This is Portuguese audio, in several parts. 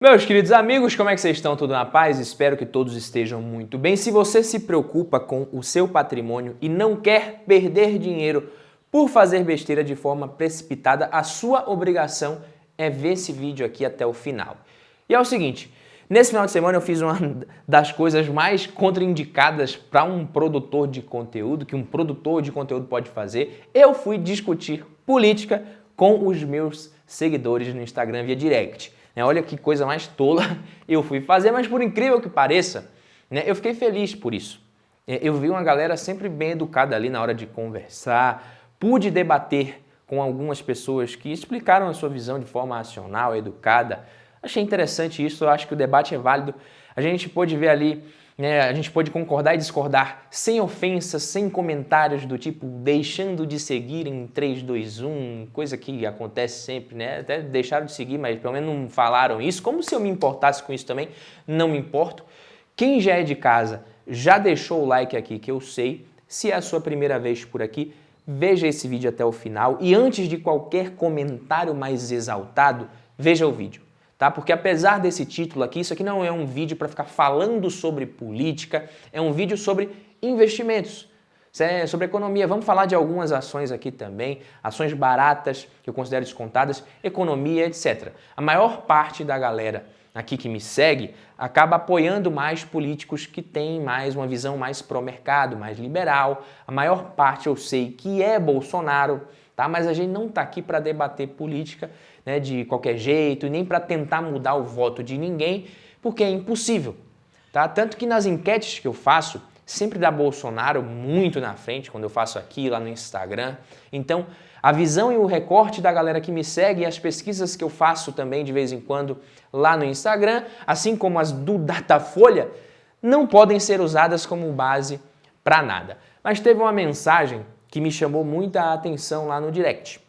Meus queridos amigos, como é que vocês estão? Tudo na paz? Espero que todos estejam muito bem. Se você se preocupa com o seu patrimônio e não quer perder dinheiro por fazer besteira de forma precipitada, a sua obrigação é ver esse vídeo aqui até o final. E é o seguinte, nesse final de semana eu fiz uma das coisas mais contraindicadas para um produtor de conteúdo, que um produtor de conteúdo pode fazer. Eu fui discutir política com os meus seguidores no Instagram via direct. Olha que coisa mais tola eu fui fazer, mas por incrível que pareça, eu fiquei feliz por isso. Eu vi uma galera sempre bem educada ali na hora de conversar, pude debater com algumas pessoas que explicaram a sua visão de forma racional, educada. Achei interessante isso, eu acho que o debate é válido. A gente pôde ver ali, a gente pôde concordar e discordar sem ofensas, sem comentários do tipo deixando de seguir em 3, 2, 1, coisa que acontece sempre, Até deixaram de seguir, mas pelo menos não falaram isso, como se eu me importasse com isso também, não me importo. Quem já é de casa, já deixou o like aqui que eu sei. Se é a sua primeira vez por aqui, veja esse vídeo até o final e antes de qualquer comentário mais exaltado, veja o vídeo. Tá? Porque apesar desse título aqui, isso aqui não é um vídeo para ficar falando sobre política, é um vídeo sobre investimentos, sobre economia. Vamos falar de algumas ações aqui também, ações baratas, que eu considero descontadas, economia, etc. A maior parte da galera aqui que me segue acaba apoiando mais políticos que têm mais uma visão mais pró-mercado, mais liberal. A maior parte eu sei que é Bolsonaro, tá? Mas a gente não está aqui para debater política de qualquer jeito e nem para tentar mudar o voto de ninguém, porque é impossível. Tá? Tanto que nas enquetes que eu faço, sempre dá Bolsonaro muito na frente, quando eu faço aqui, lá no Instagram. Então, a visão e o recorte da galera que me segue e as pesquisas que eu faço também de vez em quando lá no Instagram, assim como as do Datafolha, não podem ser usadas como base para nada. Mas teve uma mensagem que me chamou muita atenção lá no direct.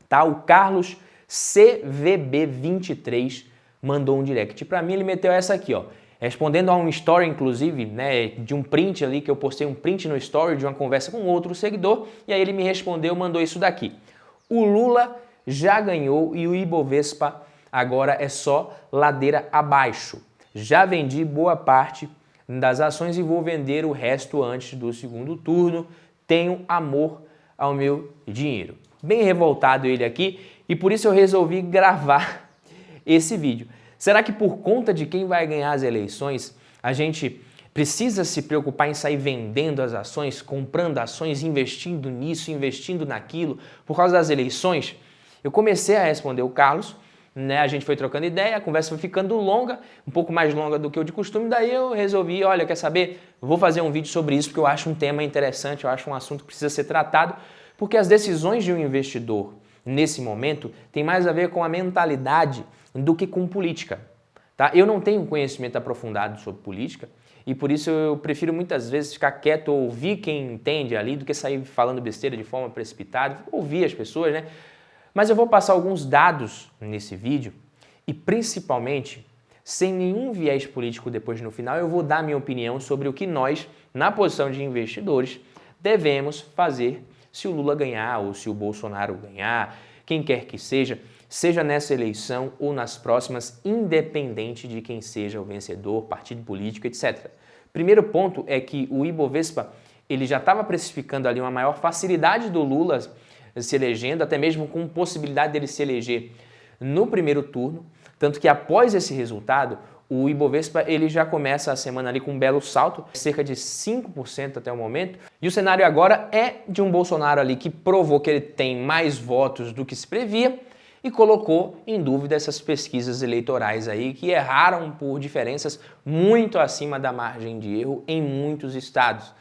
Tá? O Carlos CVB23 mandou um direct para mim, ele meteu essa aqui, ó. Respondendo a um story, inclusive, de um print ali, que eu postei um print no story de uma conversa com outro seguidor, e aí ele me respondeu, mandou isso daqui. O Lula já ganhou e o Ibovespa agora é só ladeira abaixo. Já vendi boa parte das ações e vou vender o resto antes do segundo turno. Tenho amor ao meu dinheiro. Bem revoltado ele aqui e por isso eu resolvi gravar esse vídeo. Será que por conta de quem vai ganhar as eleições, a gente precisa se preocupar em sair vendendo as ações, comprando ações, investindo nisso, investindo naquilo, por causa das eleições? Eu comecei a responder o Carlos, a gente foi trocando ideia, a conversa foi ficando longa, um pouco mais longa do que o de costume, daí eu resolvi, olha, quer saber? Vou fazer um vídeo sobre isso porque eu acho um tema interessante, eu acho um assunto que precisa ser tratado, porque as decisões de um investidor nesse momento tem mais a ver com a mentalidade do que com política. Tá? Eu não tenho conhecimento aprofundado sobre política e por isso eu prefiro muitas vezes ficar quieto ou ouvir quem entende ali do que sair falando besteira de forma precipitada, ouvir as pessoas, Mas eu vou passar alguns dados nesse vídeo e principalmente, sem nenhum viés político depois no final, eu vou dar minha opinião sobre o que nós, na posição de investidores, devemos fazer se o Lula ganhar ou se o Bolsonaro ganhar, quem quer que seja nessa eleição ou nas próximas, independente de quem seja o vencedor, partido político, etc. Primeiro ponto é que o Ibovespa ele já estava precificando ali uma maior facilidade do Lula se elegendo, até mesmo com possibilidade dele se eleger no primeiro turno, tanto que após esse resultado, o Ibovespa ele já começa a semana ali com um belo salto, cerca de 5% até o momento. E o cenário agora é de um Bolsonaro ali que provou que ele tem mais votos do que se previa e colocou em dúvida essas pesquisas eleitorais aí que erraram por diferenças muito acima da margem de erro em muitos estados.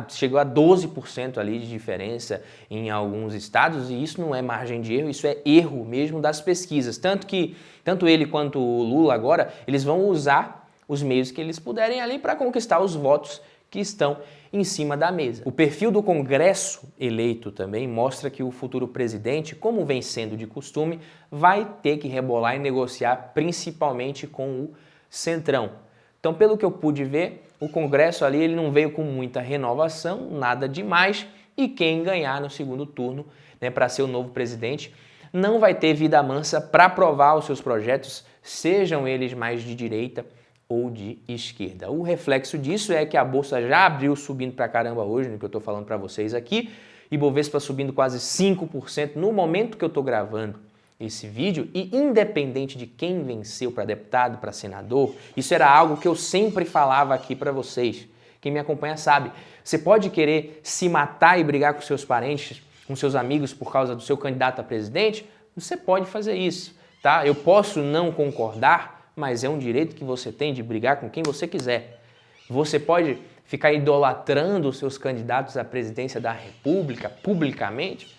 Chegou a 12% ali de diferença em alguns estados e isso não é margem de erro, isso é erro mesmo das pesquisas. Tanto que tanto ele quanto o Lula agora, eles vão usar os meios que eles puderem ali para conquistar os votos que estão em cima da mesa. O perfil do Congresso eleito também mostra que o futuro presidente, como vem sendo de costume, vai ter que rebolar e negociar principalmente com o Centrão. Então, pelo que eu pude ver, o Congresso ali ele não veio com muita renovação, nada demais, e quem ganhar no segundo turno para ser o novo presidente não vai ter vida mansa para aprovar os seus projetos, sejam eles mais de direita ou de esquerda. O reflexo disso é que a Bolsa já abriu subindo pra caramba hoje, no que eu estou falando para vocês aqui, Ibovespa subindo quase 5% no momento que eu estou gravando esse vídeo, e independente de quem venceu para deputado, para senador, isso era algo que eu sempre falava aqui para vocês. Quem me acompanha sabe, você pode querer se matar e brigar com seus parentes, com seus amigos por causa do seu candidato a presidente, você pode fazer isso, tá? Eu posso não concordar, mas é um direito que você tem de brigar com quem você quiser. Você pode ficar idolatrando os seus candidatos à presidência da República publicamente?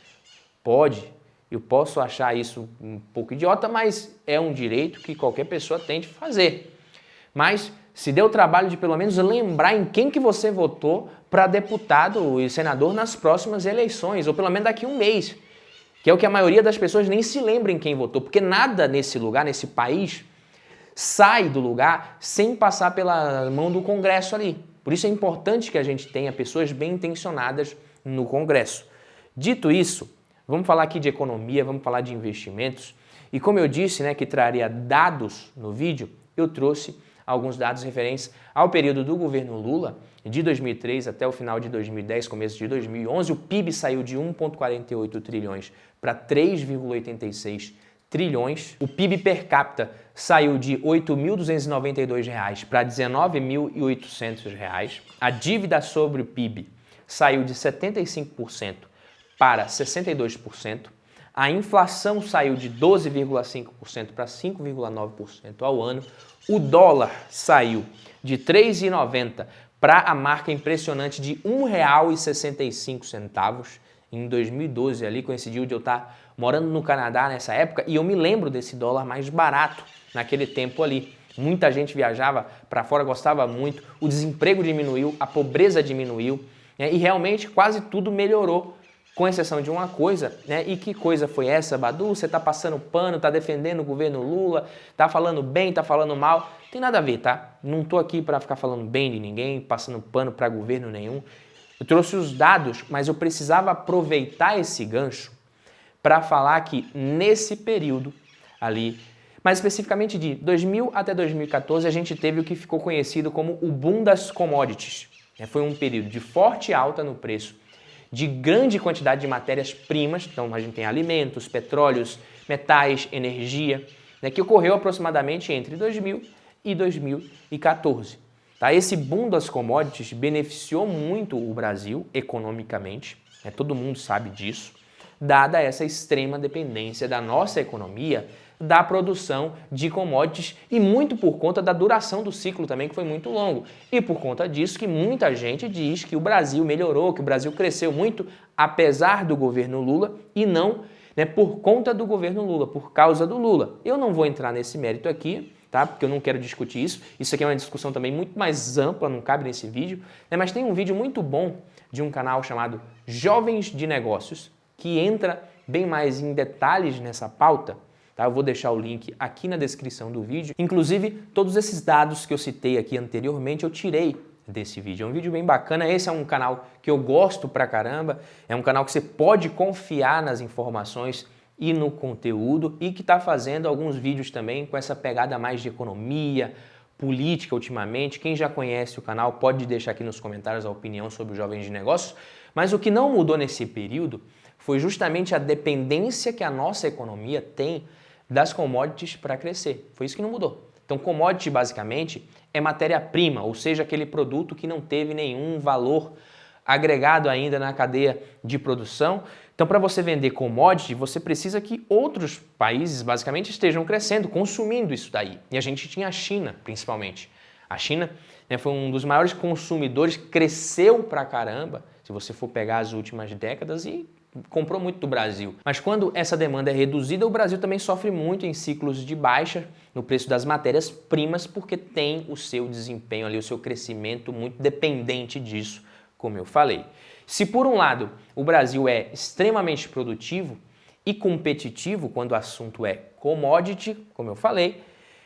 Pode. Eu posso achar isso um pouco idiota, mas é um direito que qualquer pessoa tem de fazer. Mas se dê o trabalho de pelo menos lembrar em quem que você votou para deputado e senador nas próximas eleições, ou pelo menos daqui a um mês, que é o que a maioria das pessoas nem se lembra em quem votou, porque nada nesse lugar, nesse país, sai do lugar sem passar pela mão do Congresso ali. Por isso é importante que a gente tenha pessoas bem intencionadas no Congresso. Dito isso, vamos falar aqui de economia, vamos falar de investimentos. E como eu disse, né, que traria dados no vídeo, eu trouxe alguns dados referentes ao período do governo Lula, de 2003 até o final de 2010, começo de 2011. O PIB saiu de 1,48 trilhões para 3,86 trilhões. O PIB per capita saiu de R$ 8.292 para R$ 19.800. A dívida sobre o PIB saiu de 75% para 62%. A inflação saiu de 12,5% para 5,9% ao ano. O dólar saiu de R$ 3,90 para a marca impressionante de R$ 1,65. Em 2012, ali coincidiu de eu estar morando no Canadá nessa época, e eu me lembro desse dólar mais barato naquele tempo ali. Muita gente viajava para fora, gostava muito, o desemprego diminuiu, a pobreza diminuiu, né, e realmente quase tudo melhorou, com exceção de uma coisa, né? E que coisa foi essa, Badu? Você está passando pano, está defendendo o governo Lula, está falando bem, está falando mal? Tem nada a ver, tá? Não estou aqui para ficar falando bem de ninguém, passando pano para governo nenhum. Eu trouxe os dados, mas eu precisava aproveitar esse gancho para falar que nesse período ali, mais especificamente de 2000 até 2014, a gente teve o que ficou conhecido como o boom das commodities. Foi um período de forte alta no preço, de grande quantidade de matérias-primas, então a gente tem alimentos, petróleos, metais, energia, né, que ocorreu aproximadamente entre 2000 e 2014. Tá? Esse boom das commodities beneficiou muito o Brasil economicamente, né, todo mundo sabe disso, dada essa extrema dependência da nossa economia da produção de commodities e muito por conta da duração do ciclo também, que foi muito longo. E por conta disso que muita gente diz que o Brasil melhorou, que o Brasil cresceu muito, apesar do governo Lula e não, né, por conta do governo Lula, por causa do Lula. Eu não vou entrar nesse mérito aqui, tá? Porque eu não quero discutir isso. Isso aqui é uma discussão também muito mais ampla, não cabe nesse vídeo, né? Mas tem um vídeo muito bom de um canal chamado Jovens de Negócios, que entra bem mais em detalhes nessa pauta. Tá? Eu vou deixar o link aqui na descrição do vídeo. Inclusive, todos esses dados que eu citei aqui anteriormente, eu tirei desse vídeo. É um vídeo bem bacana. Esse é um canal que eu gosto pra caramba. É um canal que você pode confiar nas informações e no conteúdo, e que está fazendo alguns vídeos também com essa pegada mais de economia, política ultimamente. Quem já conhece o canal pode deixar aqui nos comentários a opinião sobre os Jovens de Negócios. Mas o que não mudou nesse período foi justamente a dependência que a nossa economia tem das commodities para crescer. Foi isso que não mudou. Então, commodity basicamente é matéria-prima, ou seja, aquele produto que não teve nenhum valor agregado ainda na cadeia de produção. Então, para você vender commodity, você precisa que outros países basicamente estejam crescendo, consumindo isso daí. E a gente tinha a China, principalmente. A China, né, foi um dos maiores consumidores, cresceu pra caramba, se você for pegar as últimas décadas, e comprou muito do Brasil. Mas quando essa demanda é reduzida, o Brasil também sofre muito em ciclos de baixa no preço das matérias-primas, porque tem o seu desempenho ali, o seu crescimento muito dependente disso, como eu falei. Se por um lado o Brasil é extremamente produtivo e competitivo quando o assunto é commodity, como eu falei,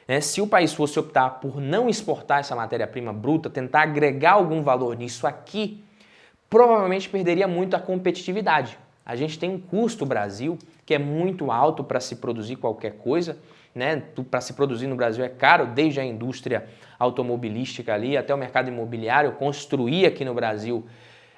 né, se o país fosse optar por não exportar essa matéria-prima bruta, tentar agregar algum valor nisso aqui, provavelmente perderia muito a competitividade. A gente tem um custo Brasil que é muito alto para se produzir qualquer coisa, né? Para se produzir no Brasil é caro, desde a indústria automobilística ali até o mercado imobiliário, construir aqui no Brasil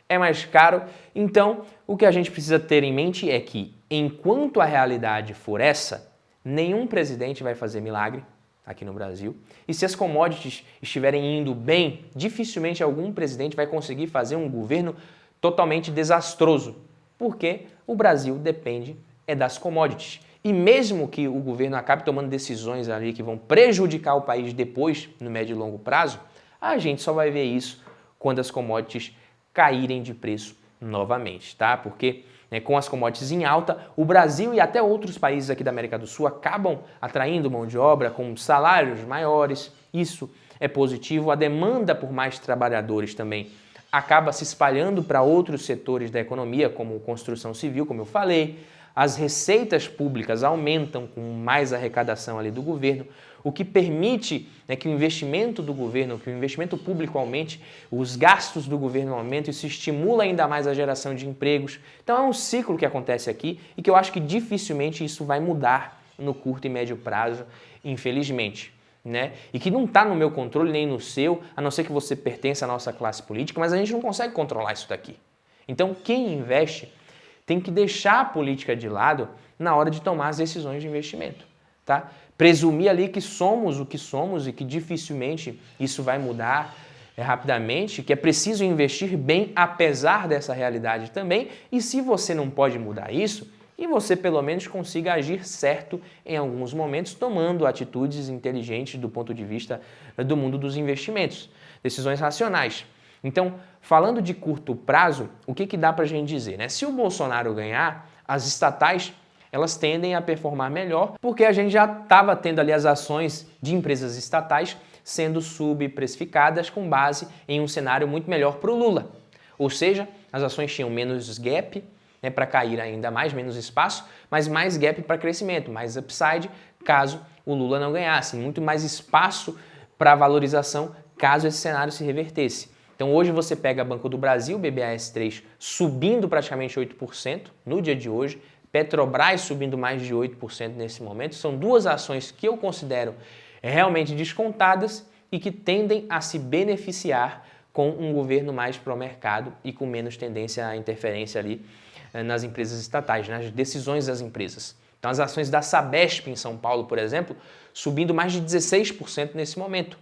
é mais caro. Então, o que a gente precisa ter em mente é que, enquanto a realidade for essa, nenhum presidente vai fazer milagre aqui no Brasil. E se as commodities estiverem indo bem, dificilmente algum presidente vai conseguir fazer um governo totalmente desastroso, porque o Brasil depende das commodities. E mesmo que o governo acabe tomando decisões ali que vão prejudicar o país depois, no médio e longo prazo, a gente só vai ver isso quando as commodities caírem de preço novamente, tá? Porque com as commodities em alta, o Brasil e até outros países aqui da América do Sul acabam atraindo mão de obra com salários maiores. Isso é positivo. A demanda por mais trabalhadores também acaba se espalhando para outros setores da economia, como construção civil, como eu falei. As receitas públicas aumentam com mais arrecadação ali do governo, o que permite que o investimento do governo, que o investimento público aumente, os gastos do governo aumentem, isso estimula ainda mais a geração de empregos. Então é um ciclo que acontece aqui e que eu acho que dificilmente isso vai mudar no curto e médio prazo, infelizmente. Né? E que não está no meu controle nem no seu, a não ser que você pertença à nossa classe política, mas a gente não consegue controlar isso daqui. Então quem investe tem que deixar a política de lado na hora de tomar as decisões de investimento, tá? Presumir ali que somos o que somos e que dificilmente isso vai mudar rapidamente, que é preciso investir bem apesar dessa realidade também, e se você não pode mudar isso, e você pelo menos consiga agir certo em alguns momentos, tomando atitudes inteligentes do ponto de vista do mundo dos investimentos, decisões racionais. Então, falando de curto prazo, o que dá para a gente dizer, né? Se o Bolsonaro ganhar, as estatais elas tendem a performar melhor, porque a gente já estava tendo ali as ações de empresas estatais sendo subprecificadas com base em um cenário muito melhor para o Lula. Ou seja, as ações tinham menos gap, né, para cair ainda mais, menos espaço, mas mais gap para crescimento, mais upside caso o Lula não ganhasse, muito mais espaço para valorização caso esse cenário se revertesse. Então hoje você pega Banco do Brasil, BBAS3 subindo praticamente 8% no dia de hoje, Petrobras subindo mais de 8% nesse momento. São duas ações que eu considero realmente descontadas e que tendem a se beneficiar com um governo mais pró-mercado e com menos tendência à interferência ali nas empresas estatais, nas decisões das empresas. Então as ações da Sabesp em São Paulo, por exemplo, subindo mais de 16% nesse momento.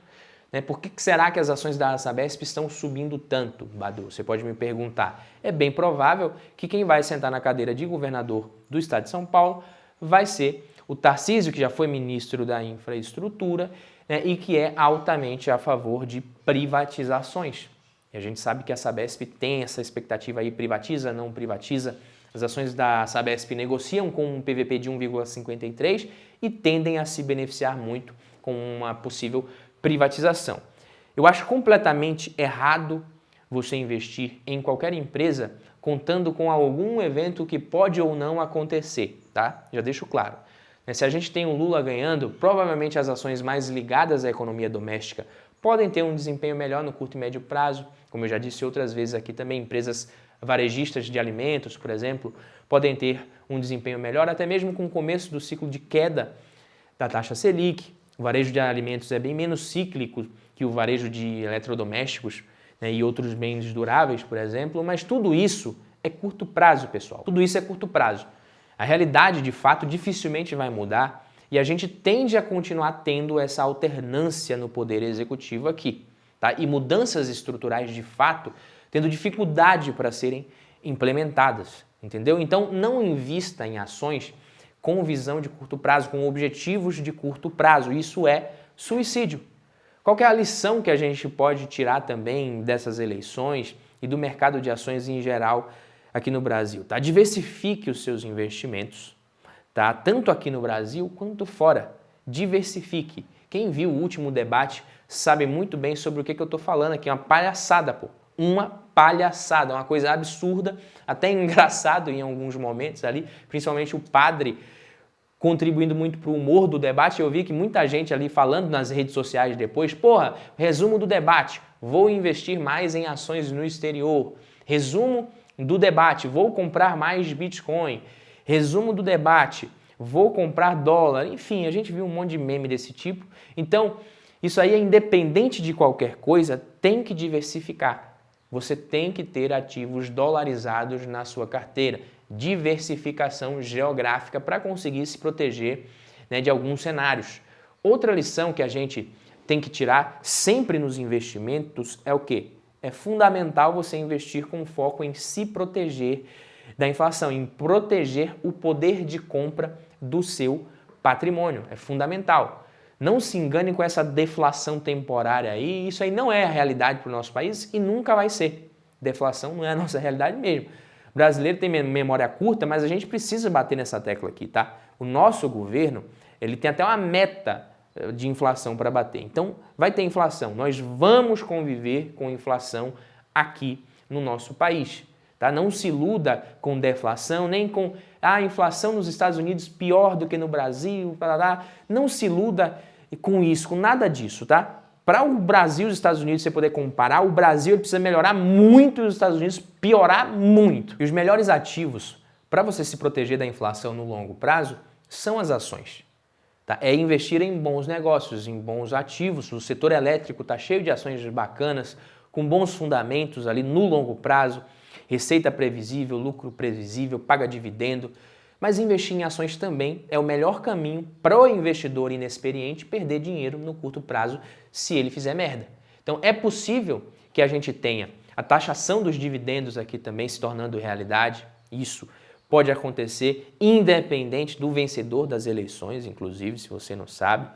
Por que será que as ações da Sabesp estão subindo tanto, Badu? Você pode me perguntar. É bem provável que quem vai sentar na cadeira de governador do estado de São Paulo vai ser o Tarcísio, que já foi ministro da Infraestrutura, e que é altamente a favor de privatizações. E a gente sabe que a Sabesp tem essa expectativa aí, privatiza, não privatiza. As ações da Sabesp negociam com um PVP de 1,53 e tendem a se beneficiar muito com uma possível privatização. Eu acho completamente errado você investir em qualquer empresa contando com algum evento que pode ou não acontecer, tá? Já deixo claro. Se a gente tem um Lula ganhando, provavelmente as ações mais ligadas à economia doméstica podem ter um desempenho melhor no curto e médio prazo. Como eu já disse outras vezes aqui também, empresas varejistas de alimentos, por exemplo, podem ter um desempenho melhor, até mesmo com o começo do ciclo de queda da taxa Selic. O varejo de alimentos é bem menos cíclico que o varejo de eletrodomésticos, né, e outros bens duráveis, por exemplo, mas tudo isso é curto prazo, pessoal. Tudo isso é curto prazo. A realidade, de fato, dificilmente vai mudar e a gente tende a continuar tendo essa alternância no poder executivo aqui, tá? E mudanças estruturais, de fato, tendo dificuldade para serem implementadas, entendeu? Então, não invista em ações com visão de curto prazo, com objetivos de curto prazo. Isso é suicídio. Qual que é a lição que a gente pode tirar também dessas eleições e do mercado de ações em geral aqui no Brasil? Tá? Diversifique os seus investimentos, tá? Tanto aqui no Brasil quanto fora. Diversifique. Quem viu o último debate sabe muito bem sobre o que eu estou falando aqui. Uma palhaçada, pô. Uma palhaçada, uma coisa absurda, até engraçado em alguns momentos ali, principalmente o padre contribuindo muito para o humor do debate. Eu vi que muita gente ali falando nas redes sociais depois, porra, resumo do debate, vou investir mais em ações no exterior. Resumo do debate, vou comprar mais Bitcoin. Resumo do debate, vou comprar dólar. Enfim, a gente viu um monte de meme desse tipo. Então, isso aí é independente de qualquer coisa, tem que diversificar. Você tem que ter ativos dolarizados na sua carteira. Diversificação geográfica para conseguir se proteger, né, de alguns cenários. Outra lição que a gente tem que tirar sempre nos investimentos é o quê? É fundamental você investir com foco em se proteger da inflação, em proteger o poder de compra do seu patrimônio. É fundamental. Não se engane com essa deflação temporária aí, isso aí não é a realidade para o nosso país e nunca vai ser. Deflação não é a nossa realidade mesmo. O brasileiro tem memória curta, mas a gente precisa bater nessa tecla aqui, tá? O nosso governo, ele tem até uma meta de inflação para bater. Então, vai ter inflação. Nós vamos conviver com inflação aqui no nosso país. Tá? Não se iluda com deflação, nem com a inflação nos Estados Unidos pior do que no Brasil. Não se iluda com isso, com nada disso. Tá? Para o Brasil e os Estados Unidos você poder comparar, o Brasil precisa melhorar muito e os Estados Unidos piorar muito. E os melhores ativos para você se proteger da inflação no longo prazo são as ações. Tá? É investir em bons negócios, em bons ativos. O setor elétrico está cheio de ações bacanas, com bons fundamentos ali no longo prazo, receita previsível, lucro previsível, paga dividendo. Mas investir em ações também é o melhor caminho para o investidor inexperiente perder dinheiro no curto prazo se ele fizer merda. Então é possível que a gente tenha a taxação dos dividendos aqui também se tornando realidade. Isso pode acontecer independente do vencedor das eleições, inclusive, se você não sabe,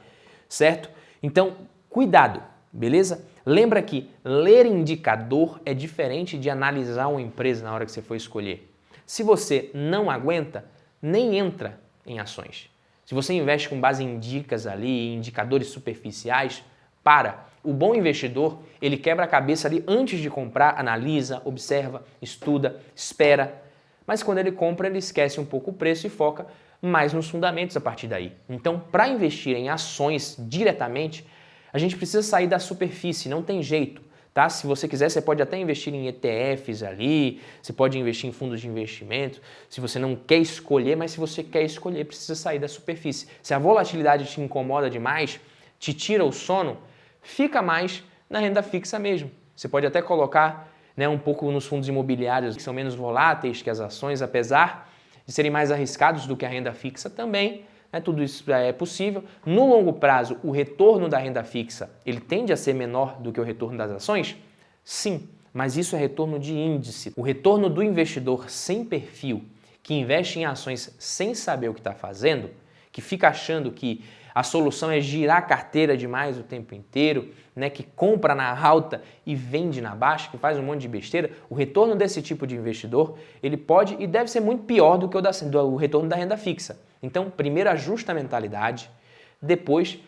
certo? Então, cuidado, beleza? Lembra que ler indicador é diferente de analisar uma empresa na hora que você for escolher. Se você não aguenta, nem entra em ações. Se você investe com base em dicas ali, em indicadores superficiais, para. O bom investidor, ele quebra a cabeça ali antes de comprar, analisa, observa, estuda, espera. Mas quando ele compra, ele esquece um pouco o preço e foca mais nos fundamentos a partir daí. Então, para investir em ações diretamente, a gente precisa sair da superfície, não tem jeito. Tá? Se você quiser, você pode até investir em ETFs ali, você pode investir em fundos de investimento, se você não quer escolher, mas se você quer escolher, precisa sair da superfície. Se a volatilidade te incomoda demais, te tira o sono, fica mais na renda fixa mesmo. Você pode até colocar, né, um pouco nos fundos imobiliários, que são menos voláteis que as ações, apesar de serem mais arriscados do que a renda fixa também, né, tudo isso é possível. No longo prazo, o retorno da renda fixa ele tende a ser menor do que o retorno das ações? Sim, mas isso é retorno de índice. O retorno do investidor sem perfil, que investe em ações sem saber o que está fazendo, que fica achando que a solução é girar a carteira demais o tempo inteiro, né, que compra na alta e vende na baixa, que faz um monte de besteira, o retorno desse tipo de investidor, ele pode e deve ser muito pior do que o retorno da renda fixa. Então, primeiro ajusta a mentalidade, depois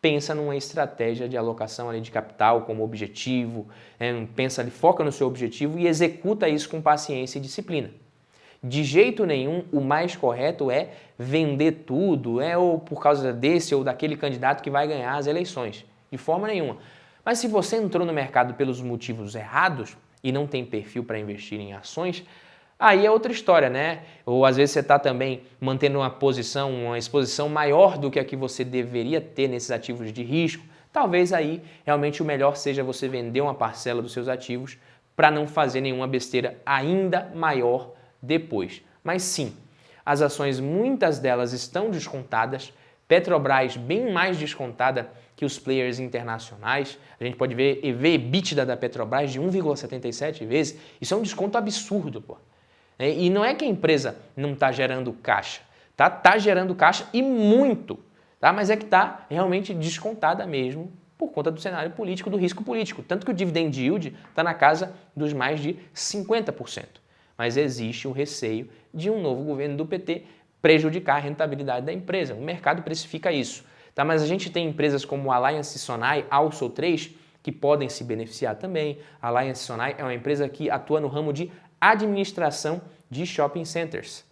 pensa numa estratégia de alocação ali de capital como objetivo, pensa ali, foca no seu objetivo e executa isso com paciência e disciplina. De jeito nenhum, o mais correto é vender tudo, ou por causa desse ou daquele candidato que vai ganhar as eleições. De forma nenhuma. Mas se você entrou no mercado pelos motivos errados e não tem perfil para investir em ações, aí é outra história, né? Ou às vezes você está também mantendo uma exposição maior do que a que você deveria ter nesses ativos de risco. Talvez aí realmente o melhor seja você vender uma parcela dos seus ativos para não fazer nenhuma besteira ainda maior depois. Mas sim, as ações, muitas delas estão descontadas, Petrobras bem mais descontada que os players internacionais. A gente pode ver EBITDA da Petrobras de 1,77 vezes. Isso é um desconto absurdo, pô. E não é que a empresa não está gerando caixa, tá? Tá gerando caixa e muito, tá? Mas é que está realmente descontada mesmo por conta do cenário político, do risco político. Tanto que o dividend yield está na casa dos mais de 50%. Mas existe o receio de um novo governo do PT prejudicar a rentabilidade da empresa. O mercado precifica isso. Tá? Mas a gente tem empresas como a Alliance Sonai, Also 3, que podem se beneficiar também. A Alliance Sonai é uma empresa que atua no ramo de administração de shopping centers.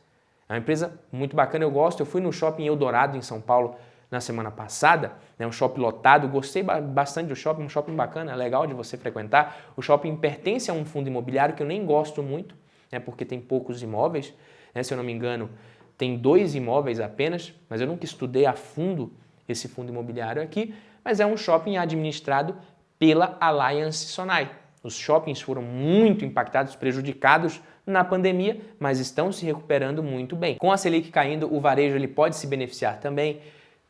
É uma empresa muito bacana, eu gosto. Eu fui no Shopping Eldorado, em São Paulo, na semana passada, né, um shopping lotado, gostei bastante do shopping, um shopping bacana, legal de você frequentar. O shopping pertence a um fundo imobiliário que eu nem gosto muito, né, porque tem poucos imóveis, né, se eu não me engano, tem 2 imóveis apenas, mas eu nunca estudei a fundo esse fundo imobiliário aqui, mas é um shopping administrado pela Alliance Sonai. Os shoppings foram muito impactados, prejudicados na pandemia, mas estão se recuperando muito bem. Com a Selic caindo, o varejo ele pode se beneficiar também.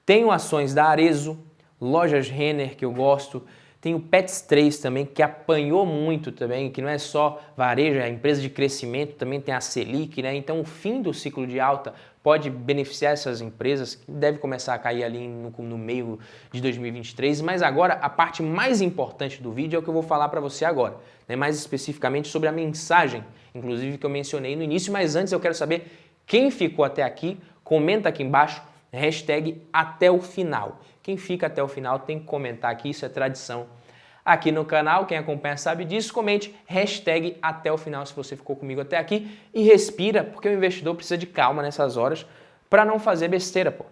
Tenho ações da Arezzo, lojas Renner, que eu gosto. Tem o Pets 3 também, que apanhou muito também, que não é só varejo, é empresa de crescimento, também tem a Selic, né? Então o fim do ciclo de alta pode beneficiar essas empresas, que deve começar a cair ali no meio de 2023, mas agora a parte mais importante do vídeo é o que eu vou falar para você agora, né? Mais especificamente sobre a mensagem, inclusive que eu mencionei no início, mas antes eu quero saber quem ficou até aqui, comenta aqui embaixo, hashtag até o final. Quem fica até o final tem que comentar aqui, isso é tradição aqui no canal, quem acompanha sabe disso, comente hashtag até o final se você ficou comigo até aqui e respira, porque o investidor precisa de calma nessas horas para não fazer besteira, pô.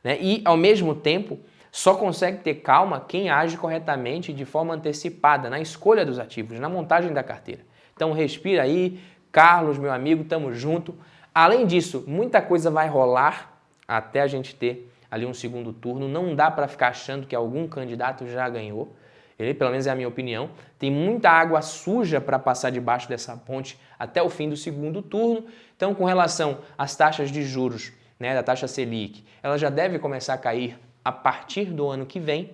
Né? E, ao mesmo tempo, só consegue ter calma quem age corretamente de forma antecipada na escolha dos ativos, na montagem da carteira. Então respira aí, Carlos, meu amigo, tamo junto. Além disso, muita coisa vai rolar até a gente ter ali um segundo turno, não dá para ficar achando que algum candidato já ganhou. Ele, pelo menos é a minha opinião, tem muita água suja para passar debaixo dessa ponte até o fim do segundo turno. Então, com relação às taxas de juros, né, da taxa Selic, ela já deve começar a cair a partir do ano que vem.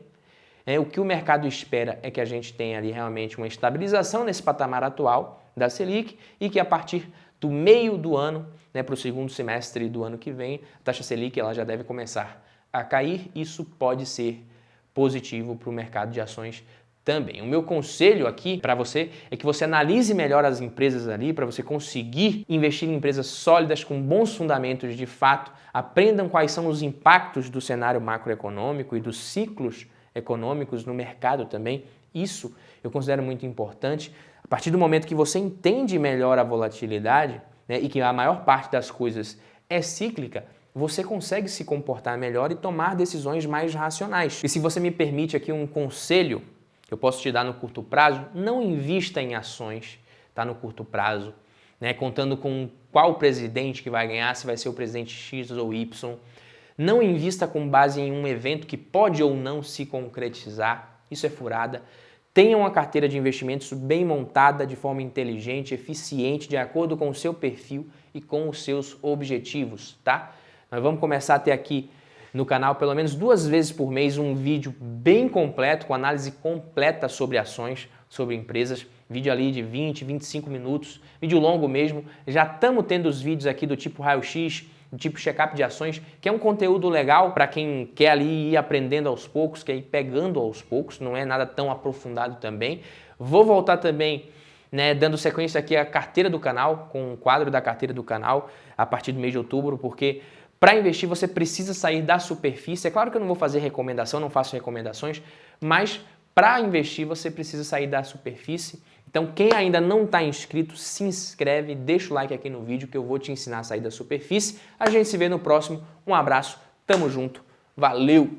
O que o mercado espera é que a gente tenha ali realmente uma estabilização nesse patamar atual da Selic e que a partir do meio do ano, né, para o segundo semestre do ano que vem, a taxa Selic ela já deve começar a cair. Isso pode ser positivo para o mercado de ações também. O meu conselho aqui para você é que você analise melhor as empresas ali para você conseguir investir em empresas sólidas com bons fundamentos de fato, aprendam quais são os impactos do cenário macroeconômico e dos ciclos econômicos no mercado também. Isso eu considero muito importante. A partir do momento que você entende melhor a volatilidade, né, e que a maior parte das coisas é cíclica, você consegue se comportar melhor e tomar decisões mais racionais. E se você me permite aqui um conselho que eu posso te dar no curto prazo, não invista em ações, tá, no curto prazo, né, contando com qual presidente que vai ganhar, se vai ser o presidente X ou Y. Não invista com base em um evento que pode ou não se concretizar, isso é furada. Tenha uma carteira de investimentos bem montada, de forma inteligente, eficiente, de acordo com o seu perfil e com os seus objetivos, tá? Nós vamos começar a ter aqui no canal pelo menos 2 vezes por mês um vídeo bem completo, com análise completa sobre ações, sobre empresas, vídeo ali de 20, 25 minutos, vídeo longo mesmo. Já estamos tendo os vídeos aqui do tipo raio-x, do tipo check-up de ações, que é um conteúdo legal para quem quer ali ir aprendendo aos poucos, quer ir pegando aos poucos, não é nada tão aprofundado também. Vou voltar também, né, dando sequência aqui à carteira do canal, com o quadro da carteira do canal, a partir do mês de outubro, porque para investir você precisa sair da superfície. É claro que eu não vou fazer recomendação, não faço recomendações, mas para investir você precisa sair da superfície. Então quem ainda não está inscrito, se inscreve, deixa o like aqui no vídeo que eu vou te ensinar a sair da superfície. A gente se vê no próximo. Um abraço, tamo junto, valeu!